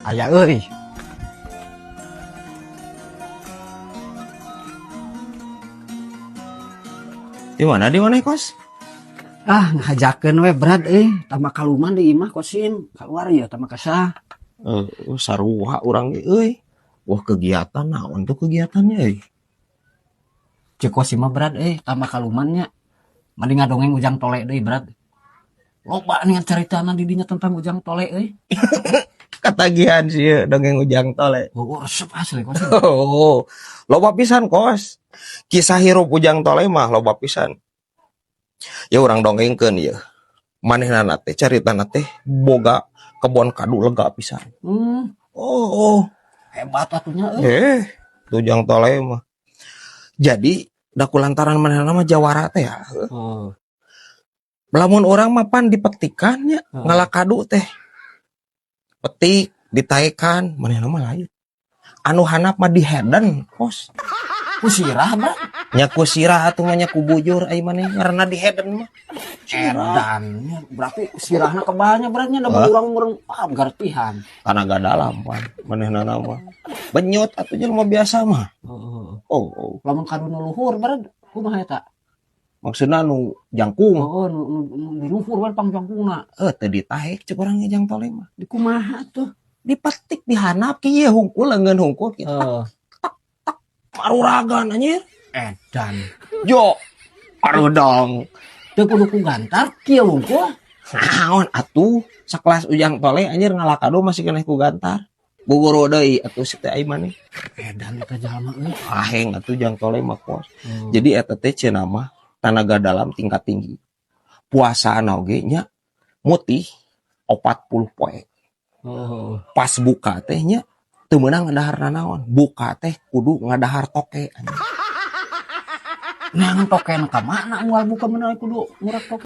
Aya euy. Di mana kos? Ah, ngajakeun we berat tama kaluman di imah kosim. Keluar ya tama kasah. Saruha urang ge euy. Wah kegiatan naon tuh kegiatannya euy? Cek kosim mah berat tama kalumannya. Mending ngadongeng Ujang Tole deui berat. Loba nih caritana di dinya tentang Ujang Tole Katagihan sih dongeng Ujang Tole. Oh, resep asli kosim. Oh, loba pisan kos. Kisah hirup Ujang Tole mah loba pisan. Ya urang dongengkeun ya. Manehna teh caritana teh boga kebon kadu lega pisan. Oh, Hebat atunya Ujang Tole mah. Jadi da kulantaran manehna mah jawara teh ya. Lamun orang mah pan dipetikannya ngalah kadu teh. Petik ditaekan manehna mah lain. Anu handap mah diheden kos. Kusirah bang. Nya ku sirah atuh mah nya ku bujur ai maneh ngaranna diheden mah. Edannya berarti sirahna kebanyak beratnya da urang-urang gartihan. Tanaga dalam pan manehna mah. Benyut atuh jelema biasa mah. Oh. Lamun kadu nu luhur berat kumaha eta? Maksudna nu jangkung. Nu luhur kan pang jangkungna. Teu ditaek ceuk urang Ujang Tole mah. Di kumaha tuh? Dipetik dihanap kieu hungkul leungeun hungkul kieu. Maruragan anjir. Edan. Yo. Arudong. Teu kudu ku gantar kieu hungkul. Naon atuh sakelas Ujang Tole anjir ngalah kado masih keneh ku gantar. Guguru deui atuh si teh ai maneh. Edan eta jalma euy. Aheng atuh Ujang Tole mah kos. Jadi eta teh cenah mah tanaga dalam tingkat tinggi. Puasana oge nya mutih 40 poe. Pas buka teh nya teu meunang ngadaharna naon. Buka teh kudu ngadahar toke. Nang tokena ka mana moal buka meunang kudu ngurak toke.